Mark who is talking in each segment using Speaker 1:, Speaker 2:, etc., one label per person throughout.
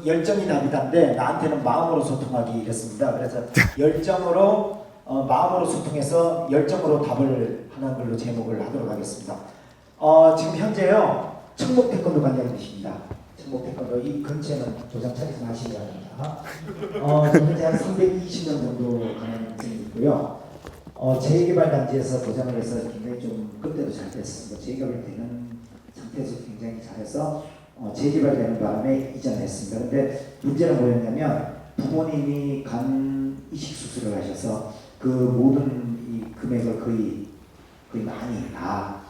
Speaker 1: 열정이 다르다인데 나한테는 마음으로 소통하기 이랬습니다. 그래서 열정으로 마음으로 소통해서 열정으로 답을 하는 걸로 제목을 하도록 하겠습니다. 지금 현재요 청목 태권도 관장님이십니다. 청목 태권도 이 근처에는 도장 차에서 하시기 바랍니다. 현재 한 320년 정도 가는 인생이 있고요. 재개발 단지에서 도장을 해서 굉장히 좀 그때도 잘 됐습니다. 재개발되는 상태에서 굉장히 잘해서 재개발되는 바람에 이전했습니다. 근데 문제는 뭐였냐면 부모님이 간 이식 수술을 하셔서 그 모든 이 금액을 거의 많이 다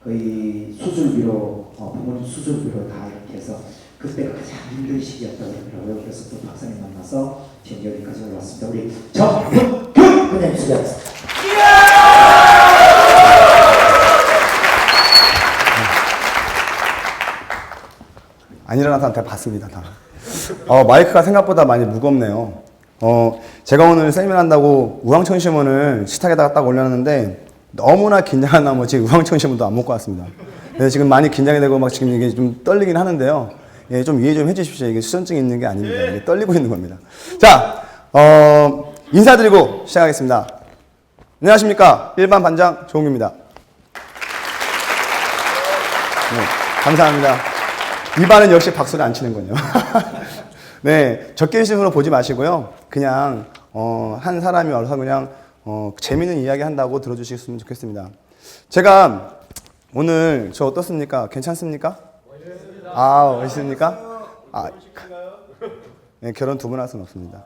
Speaker 1: 거의 수술비로 부모님 수술비로 다 이렇게 해서 그때가 가장 힘든 시기였다고 그러더라고요. 그래서 또 박사님 만나서 지금 여기까지 올라왔습니다. 우리 정훈균 그냥 수고하셨습니다.
Speaker 2: 안 일어나서 한테 봤습니다. 다. 마이크가 생각보다 많이 무겁네요. 제가 오늘 세미나 한다고 우황청심원을 식탁에다가 딱 올려놨는데 너무나 긴장한 나머지 우황청심원도 안 먹고 왔습니다. 그래서 지금 많이 긴장이 되고 막 지금 이게 좀 떨리긴 하는데요. 예, 좀 이해 좀 해주십시오. 이게 수전증이 있는 게 아닙니다. 이게 떨리고 있는 겁니다. 자, 인사드리고 시작하겠습니다. 안녕하십니까. 일반 반장 조홍규입니다. 네, 감사합니다. 이반은 역시 박수를 안 치는군요. 네, 적개심으로 보지 마시고요. 그냥 한 사람이 와서 그냥 재밌는 이야기 한다고 들어주셨으면 좋겠습니다. 제가 오늘 저 어떻습니까? 괜찮습니까? 멋있습니까? 네, 결혼 두 번 할 수는 없습니다.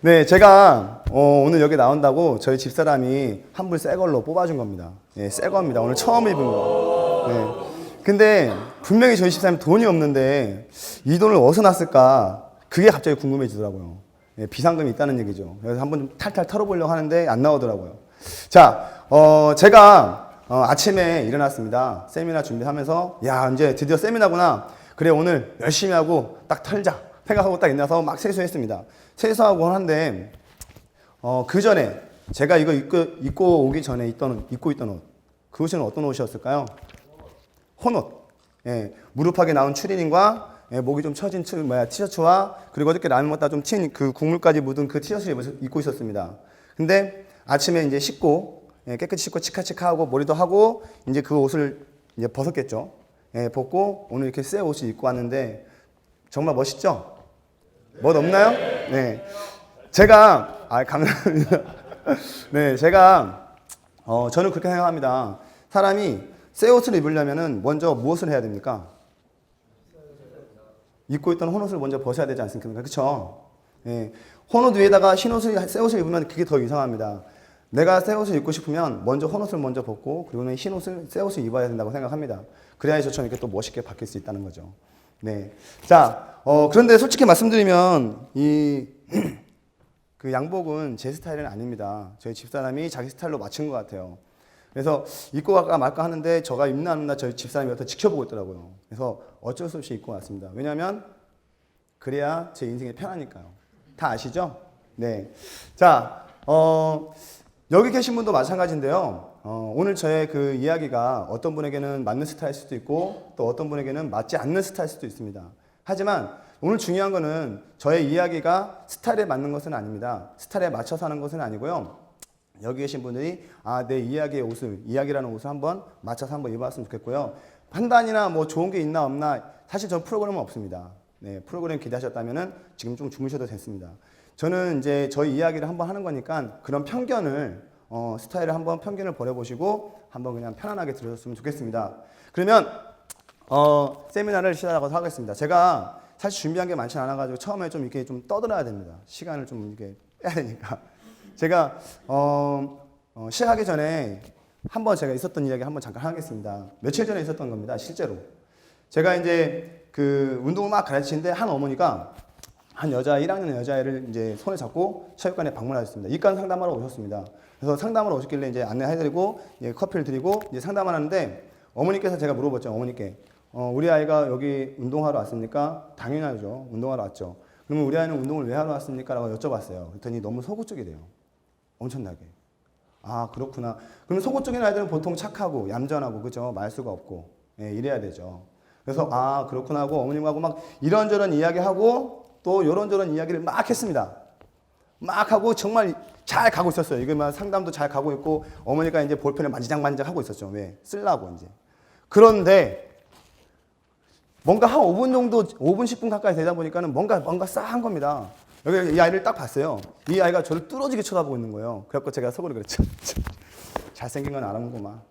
Speaker 2: 네, 제가 오늘 여기 나온다고 저희 집사람이 한 불 새 걸로 뽑아준 겁니다. 네, 새 겁니다. 오늘 처음 입은 거. 네. 근데 분명히 저희 집사람 돈이 없는데 이 돈을 어디서 났을까? 그게 갑자기 궁금해지더라고요. 예, 비상금이 있다는 얘기죠. 그래서 한번 좀 탈탈 털어보려고 하는데 안 나오더라고요. 자, 제가 아침에 일어났습니다. 세미나 준비하면서 야, 이제 드디어 세미나구나. 그래, 오늘 열심히 하고 딱 털자 생각하고 딱 일어나서 막 세수했습니다. 세수하고 하는데 그 전에 제가 이거 입고 오기 전에 입고 있던 옷, 그 옷은 어떤 옷이었을까요? 혼옷. 예, 무릎하게 나온 추리닝과 목이 좀 처진 티셔츠와 그리고 어저께 라면 먹다 좀 튄 그 국물까지 묻은 그 티셔츠를 입고 있었습니다. 근데 아침에 이제 씻고 깨끗이 씻고 치카치카하고 머리도 하고 이제 그 옷을 이제 벗었겠죠. 예, 벗고 오늘 이렇게 새 옷을 입고 왔는데 정말 멋있죠? 멋 없나요? 네. 제가 감사합니다. 네, 제가 저는 그렇게 생각합니다. 사람이 새 옷을 입으려면은 먼저 무엇을 해야 됩니까? 입고 있던 혼옷을 먼저 벗어야 되지 않습니까? 그렇죠? 예. 혼옷 위에다가 새 옷을 입으면 그게 더 이상합니다. 내가 새 옷을 입고 싶으면 먼저 혼옷을 먼저 벗고 그리고는 새 옷을 입어야 된다고 생각합니다. 그래야 저처럼 이렇게 또 멋있게 바뀔 수 있다는 거죠. 네. 자, 그런데 솔직히 말씀드리면 그 양복은 제 스타일은 아닙니다. 저희 집사람이 자기 스타일로 맞춘 것 같아요. 그래서 입고 갈까 말까 하는데 저가 입나 안 입나 저희 집사람이 옆에서 지켜보고 있더라고요. 그래서 어쩔 수 없이 입고 왔습니다. 왜냐하면 그래야 제 인생이 편하니까요. 다 아시죠? 네. 자, 여기 계신 분도 마찬가지인데요. 오늘 저의 그 이야기가 어떤 분에게는 맞는 스타일일 수도 있고 또 어떤 분에게는 맞지 않는 스타일일 수도 있습니다. 하지만 오늘 중요한 거는 저의 이야기가 스타일에 맞는 것은 아닙니다. 스타일에 맞춰서 하는 것은 아니고요. 여기 계신 분들이 내 이야기라는 옷을 한번 맞춰서 한번 입어봤으면 좋겠고요. 판단이나 뭐 좋은 게 있나 없나 사실 저 프로그램은 없습니다. 네, 프로그램 기대하셨다면은 지금 좀 주무셔도 됐습니다. 저는 이제 저희 이야기를 한번 하는 거니까 그런 편견을 스타일을 한번 편견을 버려보시고 한번 그냥 편안하게 들으셨으면 좋겠습니다. 그러면 세미나를 시작하도록 하겠습니다. 제가 사실 준비한 게 많지 않아가지고 처음에 좀 이렇게 좀 떠들어야 됩니다. 시간을 좀 이렇게 빼야 되니까. 제가 시작하기 전에 한번 제가 있었던 이야기 한번 잠깐 하겠습니다. 며칠 전에 있었던 겁니다. 실제로 제가 이제 그 운동을 막 가르치는데 한 어머니가 한 1학년 여자애를 이제 손에 잡고 체육관에 방문하셨습니다. 입관 상담하러 오셨습니다. 그래서 상담하러 오셨길래 이제 안내해드리고 이제 커피를 드리고 이제 상담을 하는데 어머니께서 제가 물어봤죠. 어머니께 우리 아이가 여기 운동하러 왔습니까? 당연하죠. 운동하러 왔죠. 그러면 우리 아이는 운동을 왜 하러 왔습니까? 라고 여쭤봤어요. 그랬더니 너무 소극적이래요. 엄청나게. 그렇구나. 그럼 소극적인 아이들은 보통 착하고 얌전하고 그죠? 말수가 없고 이래야 되죠. 그래서 아 그렇구나 하고 어머님하고 막 이런저런 이야기하고 또 이런저런 이야기를 막 했습니다. 막 하고 정말 잘 가고 있었어요. 이거만 상담도 잘 가고 있고 어머니가 이제 볼펜을 만지작만지작 하고 있었죠. 왜? 쓰려고 이제. 그런데 뭔가 한 5분 정도, 5분 10분 가까이 되다 보니까는 뭔가 싸한 겁니다. 여기 이 아이를 딱 봤어요. 이 아이가 저를 뚫어지게 쳐다보고 있는 거예요. 그래갖고 제가 속으로 그랬죠. 잘생긴 건 알아보구만.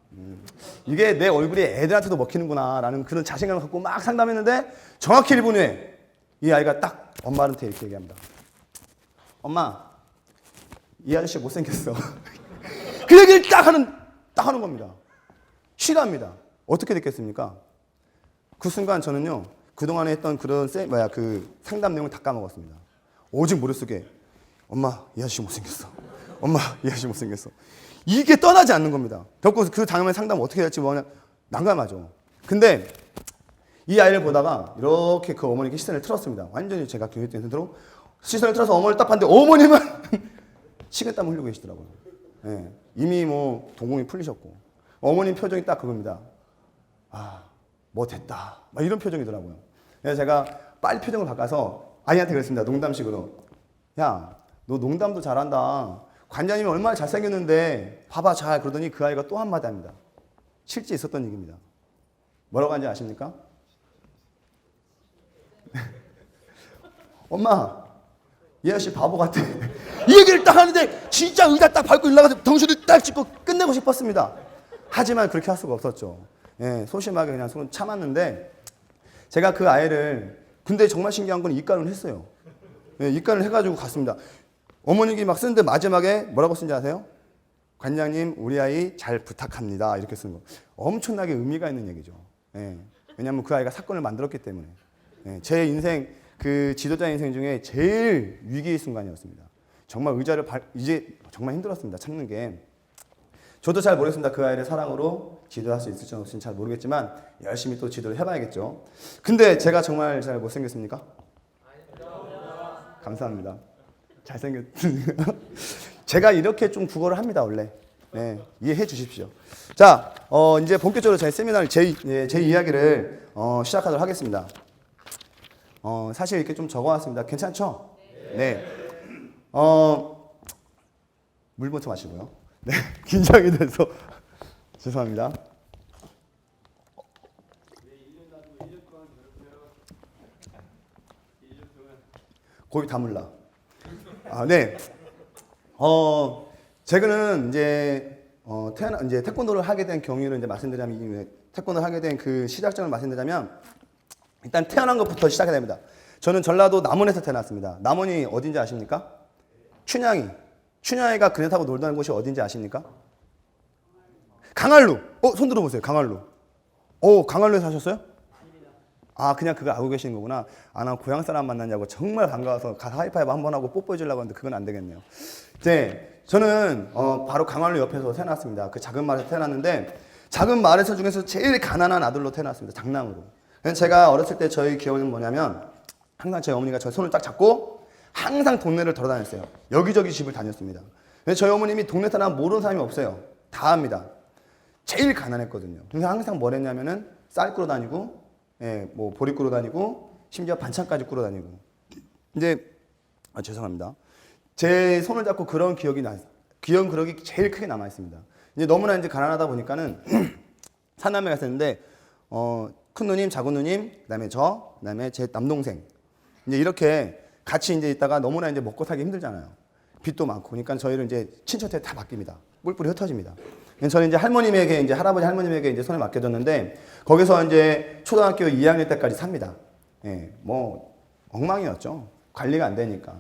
Speaker 2: 이게 내 얼굴이 애들한테도 먹히는구나 라는 그런 자신감을 갖고 막 상담했는데 정확히 1분 후에 이 아이가 딱 엄마한테 이렇게 얘기합니다. 엄마, 이 아저씨 못생겼어. 그 얘기를 딱 하는 겁니다. 싫어합니다. 어떻게 됐겠습니까? 그 순간 저는요, 그동안에 했던 그런 그 상담 내용을 다 까먹었습니다. 오직 머릿속에, 엄마, 이 아저씨 못생겼어. 엄마, 이 아저씨 못생겼어. 이게 떠나지 않는 겁니다. 결국 그 다음에 상담 어떻게 될지 뭐냐, 난감하죠. 근데 이 아이를 보다가 이렇게 그 어머니께 시선을 틀었습니다. 완전히 제가 교육된 상태로 시선을 틀어서 어머니를 딱 봤는데 어머님은 식은땀을 흘리고 계시더라고요. 예, 이미 뭐 동공이 풀리셨고 어머님 표정이 딱 그겁니다. 아, 뭐 됐다. 막 이런 표정이더라고요. 그래서 제가 빨리 표정을 바꿔서 아이한테 그랬습니다. 농담식으로. 야, 너 농담도 잘한다. 관장님이 얼마나 잘생겼는데 봐봐 잘 그러더니 그 아이가 또 한마디 합니다. 실제 있었던 얘기입니다. 뭐라고 하는지 아십니까? 엄마, 이 아저씨 바보 같아. 이 얘기를 딱 하는데 진짜 의자 딱 밟고 일어나가서 덩실을 딱 짚고 끝내고 싶었습니다. 하지만 그렇게 할 수가 없었죠. 예, 소심하게 그냥 손을 참았는데 제가 그 아이를 근데 정말 신기한 건 입간을 했어요. 예, 입간을 해가지고 갔습니다. 어머님이 막 쓰는데 마지막에 뭐라고 쓴지 아세요? 관장님 우리 아이 잘 부탁합니다. 이렇게 쓰는 거. 엄청나게 의미가 있는 얘기죠. 예, 왜냐하면 그 아이가 사건을 만들었기 때문에. 예, 제 인생 그 지도자 인생 중에 제일 위기의 순간이었습니다. 정말 의자를 이제 정말 힘들었습니다. 참는 게. 저도 잘 모르겠습니다. 그 아이를 사랑으로 지도할 수 있을지 없을지는 잘 모르겠지만 열심히 또 지도를 해봐야겠죠. 근데 제가 정말 잘 못생겼습니까? 감사합니다. 잘생겼. 제가 이렇게 좀 국어를 합니다 원래. 네, 이해해 주십시오. 자, 이제 본격적으로 제 세미나를 제 이야기를 시작하도록 하겠습니다. 사실 이렇게 좀 적어왔습니다. 괜찮죠? 네. 물부터 마시고요. 네, 긴장이 돼서 죄송합니다. 고기 다물라. 아, 네. 제가는 이제 이제 태권도를 하게 된 경위를 이제 말씀드리자면 태권도를 하게 된 그 시작점을 말씀드리자면 일단 태어난 것부터 시작해야 됩니다. 저는 전라도 남원에서 태어났습니다. 남원이 어딘지 아십니까? 춘향이가 그네 타고 놀던 곳이 어딘지 아십니까? 강활루. 손 들어보세요. 강활루. 강활루에 사셨어요? 아, 그냥 그거 알고 계시는 거구나. 아, 나 고향 사람 만났냐고 정말 반가워서 가서 하이파이브 한번 하고 뽀뽀해 주려고 하는데 그건 안 되겠네요. 네, 저는 바로 강활루 옆에서 태어났습니다. 그 작은 마을에서 태어났는데 작은 마을에서 중에서 제일 가난한 아들로 태어났습니다. 장남으로. 제가 어렸을 때 저희 기억은 뭐냐면 항상 저희 어머니가 저 손을 딱 잡고 항상 동네를 돌아다녔어요. 여기저기 집을 다녔습니다. 저희 어머님이 동네 사람 모르는 사람이 없어요. 다 압니다. 제일 가난했거든요. 그래서 항상 뭘 했냐면은 쌀 꾸러 다니고, 뭐 보리 꾸러 다니고, 심지어 반찬까지 꾸러 다니고. 이제 죄송합니다. 제 손을 잡고 그런 기억이 그럭이 제일 크게 남아 있습니다. 이제 너무나 이제 가난하다 보니까는 사남매가 있었는데 큰 누님, 작은 누님, 그다음에 그다음에 제 남동생. 이제 이렇게 같이 이제 있다가 너무나 이제 먹고 살기 힘들잖아요. 빚도 많고. 그러니까 저희를 이제 친척한테 다 맡깁니다. 뿔뿔이 흩어집니다. 저는 이제 할머님에게 이제 할아버지 할머님에게 이제 손을 맡겨줬는데 거기서 이제 초등학교 2학년 때까지 삽니다. 예, 뭐 엉망이었죠. 관리가 안 되니까.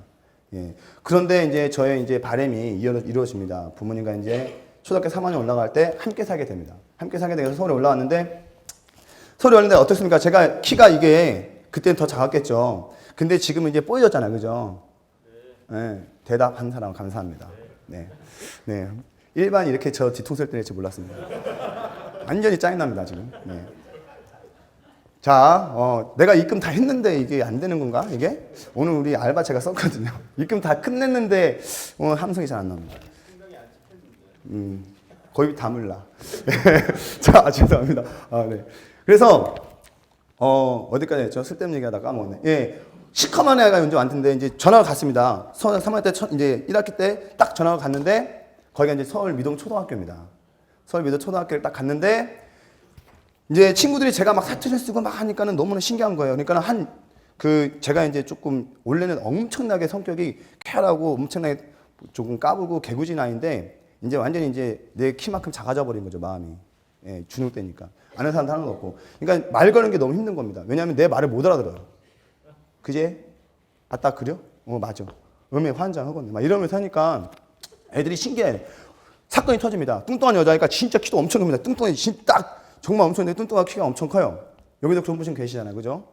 Speaker 2: 예. 그런데 이제 저의 이제 바람이 이루어집니다. 부모님과 이제 초등학교 3학년 올라갈 때 함께 살게 됩니다. 함께 살게 돼서 서울에 올라왔는데 어떻습니까? 제가 키가 이게 그때는 더 작았겠죠. 근데 지금은 이제 뽀여졌잖아요. 그죠? 네. 대답한 사람 감사합니다. 네. 네. 일반 이렇게 저 뒤통수를 때릴지 몰랐습니다. 완전히 짜증납니다, 지금. 네. 자, 내가 입금 다 했는데 이게 안 되는 건가? 이게? 오늘 우리 알바 제가 썼거든요. 입금 다 끝냈는데 함성이 잘 안 나옵니다. 거의 다물라. 자, 죄송합니다. 아, 네. 그래서 어디까지 했죠? 쓸데없는 얘기하다 까먹었네. 예. 시커먼 애가 먼저 왔는데 이제 전화가 갔습니다. 3학년 때 이제 1학기 때 딱 전화가 갔는데 거기가 이제 서울 미동 초등학교입니다. 서울 미동 초등학교를 딱 갔는데 이제 친구들이 제가 막 사투리 쓰고 막 하니까는 너무나 신기한 거예요. 그러니까 제가 이제 조금 원래는 엄청나게 성격이 쾌활하고 엄청나게 조금 까불고 개구진 아이인데 이제 완전히 이제 내 키만큼 작아져 버린 거죠, 마음이. 예, 중육 때니까. 아는 사람도 하나도 없고. 그러니까 말 거는 게 너무 힘든 겁니다. 왜냐하면 내 말을 못 알아들어요. 그제? 아따 그려? 맞아. 음에 환장하거든요. 막 이러면서 하니까 애들이 신기해. 사건이 터집니다. 뚱뚱한 여자니까 진짜 키도 엄청 큽니다. 뚱뚱해. 딱 정말 엄청난데 뚱뚱한 키가 엄청 커요. 여기도 그런 분 계시잖아요. 그죠?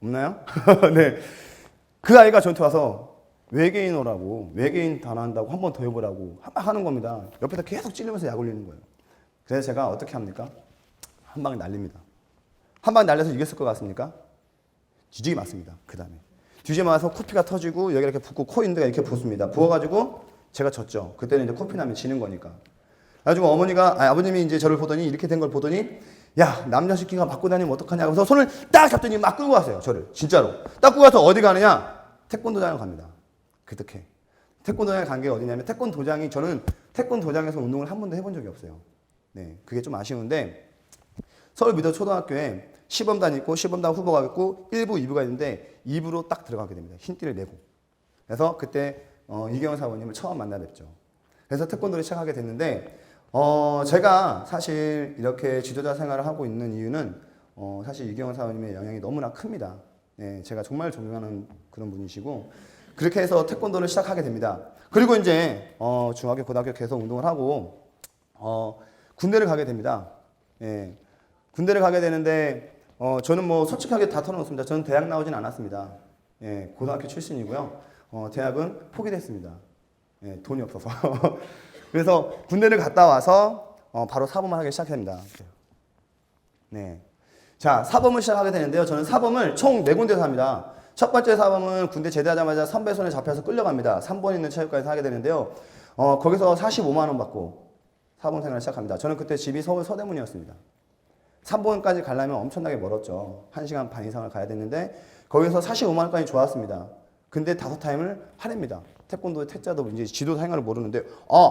Speaker 2: 없나요? 네. 그 아이가 저한테 와서 외계인어라고 외계인 단어한다고 한 번 더 해보라고 하는 겁니다. 옆에서 계속 찔리면서 약 올리는 거예요. 그래서 제가 어떻게 합니까? 한 방에 날립니다. 한 방에 날려서 이겼을 것 같습니까? 뒤지게 맞습니다. 그 다음에 뒤지게 맞아서 코피가 터지고 여기 이렇게 붓고 코 있는 데가 이렇게 붓습니다. 부어가지고 제가 졌죠. 그때는 이제 코피 나면 지는 거니까. 그래가지고 아버님이 이제 저를 보더니 이렇게 된 걸 보더니 야 남자 새끼가 맞고 다니면 어떡하냐 그래서 손을 딱 잡더니 막 끌고 갔어요. 저를 진짜로 딱 끌고 가서 어디 가느냐 태권도장을 갑니다. 그렇게 태권도장에 간 게 어디냐면 태권도장이 저는 태권도장에서 운동을 한 번도 해본 적이 없어요. 네, 그게 좀 아쉬운데 서울 미도 초등학교에 시범단 있고 시범단 후보가 있고 1부, 2부가 있는데 2부로 딱 들어가게 됩니다. 흰띠를 내고. 그래서 그때 이경원 사모님을 처음 만나 뵙죠. 그래서 태권도를 시작하게 됐는데 제가 사실 이렇게 지도자 생활을 하고 있는 이유는 사실 이경원 사모님의 영향이 너무나 큽니다. 네, 제가 정말 존경하는 그런 분이시고 그렇게 해서 태권도를 시작하게 됩니다. 그리고 이제 중학교, 고등학교 계속 운동을 하고 군대를 가게 됩니다. 예, 군대를 가게 되는데 저는 뭐 솔직하게 다 털어놓습니다. 저는 대학 나오진 않았습니다. 예, 고등학교 출신이고요. 대학은 포기됐습니다. 예, 돈이 없어서. 그래서 군대를 갔다 와서 바로 사범을 하기 시작합니다. 네. 자, 사범을 시작하게 되는데요. 저는 사범을 총 4군데서 합니다. 첫 번째 사범은 군대 제대하자마자 선배 손에 잡혀서 끌려갑니다. 3번 있는 체육관에서 하게 되는데요. 거기서 45만 원 받고 사범 생활을 시작합니다. 저는 그때 집이 서울 서대문이었습니다. 3번까지 가려면 엄청나게 멀었죠. 1시간 반 이상을 가야 됐는데 거기서 45만 원까지 좋았습니다. 근데 5타임을 하랍니다. 태권도의 태자도 이제 지도 생활을 모르는데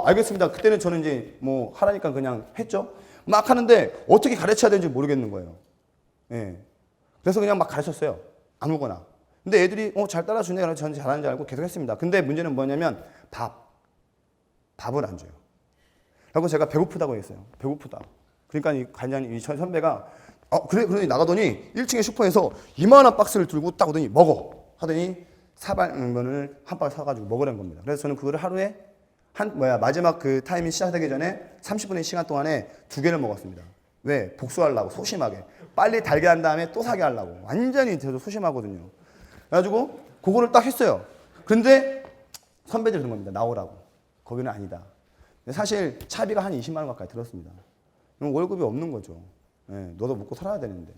Speaker 2: 알겠습니다. 그때는 저는 이제 뭐 하라니까 그냥 했죠. 막 하는데 어떻게 가르쳐야 되는지 모르겠는 거예요. 예. 그래서 그냥 막 가르쳤어요. 아무거나. 근데 애들이 잘 따라주네. 그래서 저는 잘하는 줄 알고 계속 했습니다. 근데 문제는 뭐냐면 밥을 안 줘요. 그리고 제가 배고프다고 했어요. 배고프다. 그러니까 이 관장님, 이 선배가 그래 그러니 나가더니 1층에 슈퍼에서 이만한 박스를 들고 딱 오더니 먹어 하더니 사발면을 한 박스 사가지고 먹으라는 겁니다. 그래서 저는 그거를 하루에 마지막 그 타임이 시작되기 전에 30분의 시간 동안에 2개를 먹었습니다. 왜? 복수하려고 소심하게 빨리 달게 한 다음에 또 사게 하려고 완전히 저도 소심하거든요. 그래가지고 그거를 딱 했어요. 그런데 선배들이 그런 겁니다. 나오라고. 거기는 아니다. 사실 차비가 한 20만 원 가까이 들었습니다. 그럼 월급이 없는 거죠. 예, 너도 먹고 살아야 되는데.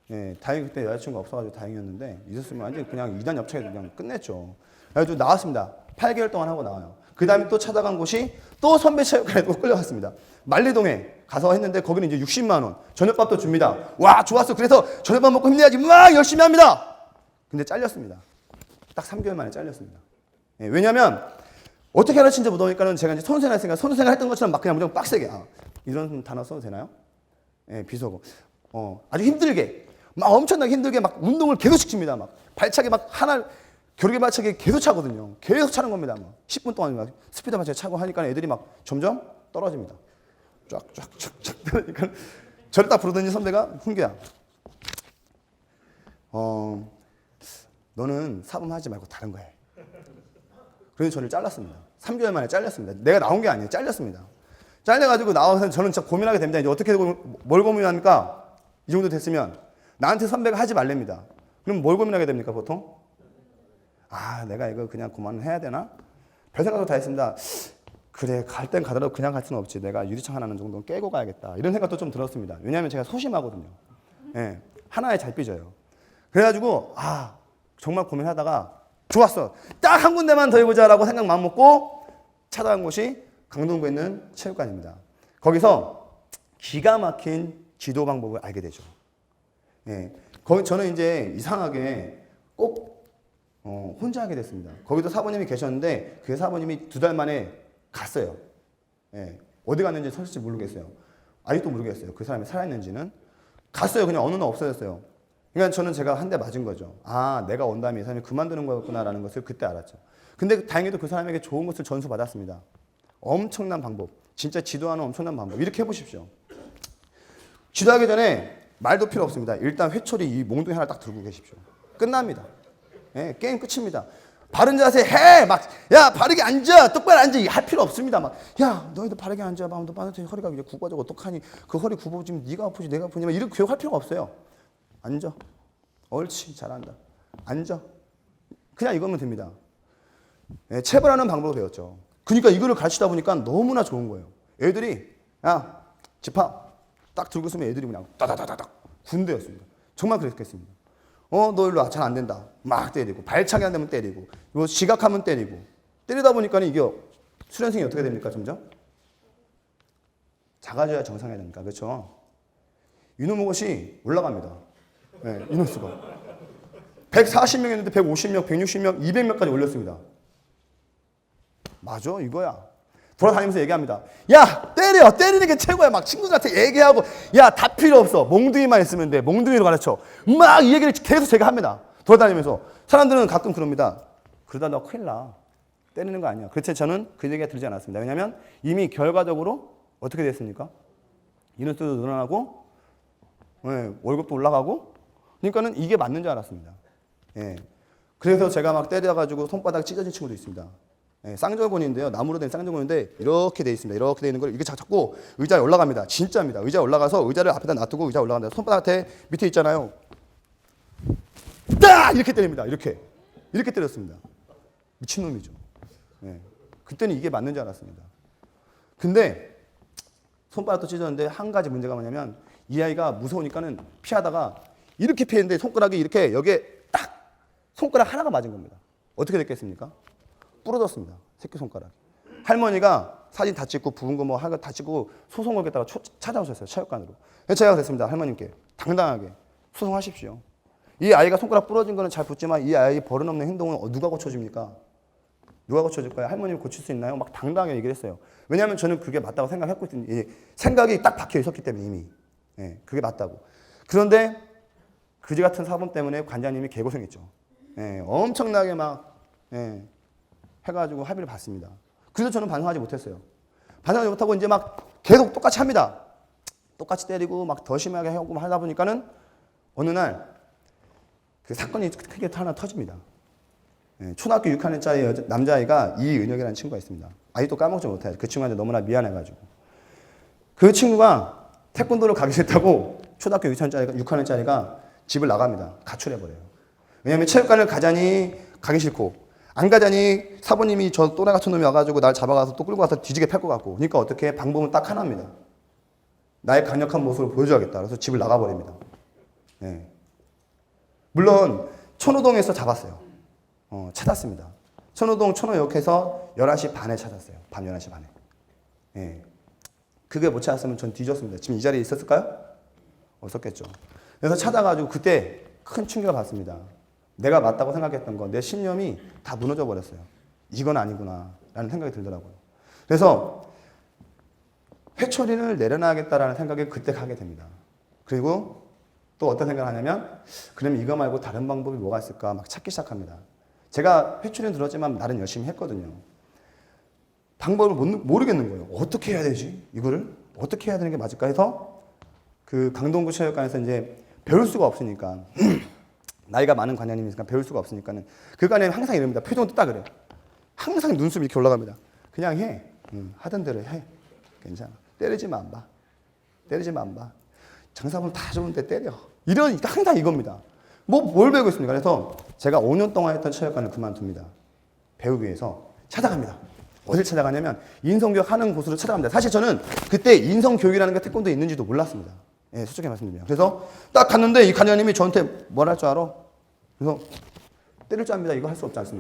Speaker 2: 예, 다행히 그때 여자친구가 없어가지고 다행이었는데 있었으면 완전히 그냥 이단 엽차에 그냥 끝냈죠. 그래가지고 나왔습니다. 8개월 동안 하고 나와요. 그 다음에 또 찾아간 곳이 또 선배 체육관에 또 끌려갔습니다. 만리동에 가서 했는데 거기는 이제 60만 원. 저녁밥도 줍니다. 와 좋았어. 그래서 저녁밥 먹고 힘내야지 막 열심히 합니다. 근데 잘렸습니다. 딱 3개월 만에 잘렸습니다. 예, 왜냐면 어떻게 가르치는지 모르니까는 제가 이제 선생을 했으니까 선생을 했던 것처럼 막 그냥 무조건 빡세게 이런 단어 써도 되나요? 예, 비속어. 아주 힘들게 막 엄청나게 힘들게 막 운동을 계속 시킵니다. 막 발차기 막 하나 겨루기 발차기 계속 차거든요. 계속 차는 겁니다. 막 10분 동안 막 스피드 발차기 차고 하니까 애들이 막 점점 떨어집니다. 쫙쫙쫙쫙 떨어지니까 저를 딱 부르더니 선배가 훈계야. 너는 사범하지 말고 다른 거 해. 그래서 저를 잘랐습니다. 3개월 만에 잘렸습니다. 내가 나온 게 아니에요. 잘렸습니다. 잘려가지고 나와서 저는 진짜 고민하게 됩니다. 이제 어떻게 뭘 고민합니까? 이 정도 됐으면 나한테 선배가 하지 말랍니다. 그럼 뭘 고민하게 됩니까 보통? 내가 이거 그냥 그만해야 되나? 별 생각도 다 했습니다. 그래 갈 땐 가더라도 그냥 갈 수는 없지. 내가 유리창 하나는 정도는 깨고 가야겠다. 이런 생각도 좀 들었습니다. 왜냐하면 제가 소심하거든요. 예, 하나에 잘 삐져요. 그래가지고 정말 고민하다가 좋았어. 딱 한 군데만 더 해보자라고 생각 마음 먹고 찾아간 곳이 강동구에 있는 체육관입니다. 거기서 기가 막힌 지도 방법을 알게 되죠. 예, 거기 저는 이제 이상하게 꼭 혼자 하게 됐습니다. 거기도 사부님이 계셨는데 그 사부님이 2달 만에 갔어요. 예, 어디 갔는지 솔직히 모르겠어요. 아직도 모르겠어요. 그 사람이 살아있는지는. 갔어요. 그냥 어느 날 없어졌어요. 그러니까 저는 제가 한 대 맞은 거죠. 아, 내가 온 다음에 이 사람이 그만두는 거였구나라는 것을 그때 알았죠. 근데 다행히도 그 사람에게 좋은 것을 전수받았습니다. 엄청난 방법. 진짜 지도하는 엄청난 방법. 이렇게 해보십시오. 지도하기 전에 말도 필요 없습니다. 일단 회초리 이 몽둥이 하나 딱 들고 계십시오. 끝납니다. 예, 게임 끝입니다. 바른 자세 해! 막, 야, 바르게 앉아! 똑바로 앉아! 할 필요 없습니다. 막, 야, 너희도 바르게 앉아. 막, 너 빠졌더니 허리가 이제 굽어져. 어떡하니? 그 허리 굽어지면 네가 아프지, 내가 아프지. 막 이렇게 교육할 필요가 없어요. 앉아. 옳지, 잘한다. 앉아. 그냥 이거면 됩니다. 예, 체벌하는 방법을 배웠죠. 그러니까 이거를 가르치다 보니까 너무나 좋은 거예요. 애들이, 야, 지파. 딱 들고 있으면 애들이 그냥 따다다다닥 군대였습니다. 정말 그랬겠습니다. 너 일로 와. 잘 안 된다. 막 때리고, 발차기 안 되면 때리고, 이거 지각하면 때리고. 때리다 보니까 이게 수련생이 어떻게 됩니까, 점점? 작아져야 정상이 됩니까? 그렇죠? 인후무것이 올라갑니다. 네, 인원수가. 140명이었는데 150명, 160명, 200명까지 올렸습니다. 맞아, 이거야. 돌아다니면서 얘기합니다. 야, 때려! 때리는 게 최고야. 막 친구들한테 얘기하고, 야, 다 필요 없어. 몽둥이만 있으면 돼. 몽둥이로 가르쳐. 막 이 얘기를 계속 제가 합니다. 돌아다니면서. 사람들은 가끔 그럽니다. 그러다 너 큰일 나. 때리는 거 아니야. 그렇지 저는 그 얘기가 들지 않았습니다. 왜냐하면 이미 결과적으로 어떻게 됐습니까? 인원수도 늘어나고, 네, 월급도 올라가고, 그러니까는 이게 맞는 줄 알았습니다. 예. 그래서 제가 막 때려가지고 손바닥 찢어진 친구도 있습니다. 예, 쌍절곤인데요. 나무로 된 쌍절곤인데 이렇게 돼 있습니다. 이렇게 돼 있는 걸 이렇게 잡고 의자에 올라갑니다. 진짜입니다. 의자에 올라가서 의자를 앞에다 놔두고 의자에 올라간다. 손바닥에 밑에 있잖아요. 딱 이렇게 때립니다. 이렇게 때렸습니다. 미친놈이죠. 예. 그때는 이게 맞는 줄 알았습니다. 근데 손바닥도 찢었는데 한 가지 문제가 뭐냐면 이 아이가 무서우니까는 피하다가 이렇게 피했는데 손가락이 이렇게 여기에 딱 손가락 하나가 맞은 겁니다. 어떻게 됐겠습니까? 부러졌습니다. 새끼손가락. 할머니가 사진 다 찍고 부은 거 뭐 한 거 다 찍고 소송 걸겠다가 찾아오셨어요. 체육관으로. 제가 그랬습니다. 할머님께 당당하게 소송하십시오. 이 아이가 손가락 부러진 거는 잘 붙지만 이 아이의 버릇없는 행동은 누가 고쳐줍니까? 누가 고쳐줄까요? 할머님 고칠 수 있나요? 막 당당하게 얘기를 했어요. 왜냐하면 저는 그게 맞다고 생각했거든요. 생각이 딱 박혀 있었기 때문에 이미. 예, 그게 맞다고. 그런데 그지 같은 사범 때문에 관장님이 개고생했죠. 예, 엄청나게 막 해가지고 합의를 받습니다. 그래서 저는 반성하지 못했어요. 반성하지 못하고 이제 막 계속 똑같이 합니다. 똑같이 때리고 막 더 심하게 하고 하다 보니까는 어느 날 그 사건이 크게 하나 터집니다. 초등학교 6학년짜리 남자아이가 이은혁이라는 친구가 있습니다. 아직도 까먹지 못해요. 그 친구한테 너무나 미안해가지고. 그 친구가 태권도를 가기 싫다고 초등학교 6학년짜리가 집을 나갑니다. 가출해버려요. 왜냐하면 체육관을 가자니 가기 싫고 안 가자니 사부님이 저 또래 같은 놈이 와가지고 날 잡아가서 또 끌고 가서 뒤지게 팰 것 같고 그러니까 어떻게 방법은 딱 하나입니다. 나의 강력한 모습을 보여줘야겠다. 그래서 집을 나가버립니다. 네. 물론 천호동에서 잡았어요. 찾았습니다. 천호동 천호역에서 11시 반에 찾았어요. 밤 11시 반에. 네. 그게 못 찾았으면 전 뒤졌습니다. 지금 이 자리에 있었을까요? 없었겠죠. 그래서 찾아가지고 그때 큰 충격을 받습니다. 내가 맞다고 생각했던 거, 내 신념이 다 무너져 버렸어요. 이건 아니구나 라는 생각이 들더라고요. 그래서 회초리를 내려놔야겠다라는 생각이 그때 하게 됩니다. 그리고 또 어떤 생각을 하냐면 그럼 이거 말고 다른 방법이 뭐가 있을까 막 찾기 시작합니다. 제가 회초리는 들었지만 나름 열심히 했거든요. 방법을 모르겠는 거예요. 어떻게 해야 되지? 이거를 어떻게 해야 되는 게 맞을까 해서 그 강동구 체육관에서 이제 배울 수가 없으니까 나이가 많은 관장님이니까 배울 수가 없으니까는 그 관장님 항상 이럽니다. 표정도 딱 그래요. 항상 눈썹이 이렇게 올라갑니다. 그냥 해. 하던 대로 해. 괜찮아. 때리지만 안 봐. 때리지만 안 봐. 장사분 다 좋은데 때려. 이러니까 항상 이겁니다. 뭘 배우고 있습니까? 그래서 제가 5년 동안 했던 체육관을 그만둡니다. 배우기 위해서 찾아갑니다. 어딜 찾아가냐면 인성교육 하는 곳으로 찾아갑니다. 사실 저는 그때 인성교육이라는 게 태권도에 있는지도 몰랐습니다. 예, 솔직히 말씀드리면. 그래서 딱 갔는데 이 관장님이 저한테 뭘 할 줄 알아? 그래서 때릴 줄 압니다. 이거 할 수 없지 않습니까?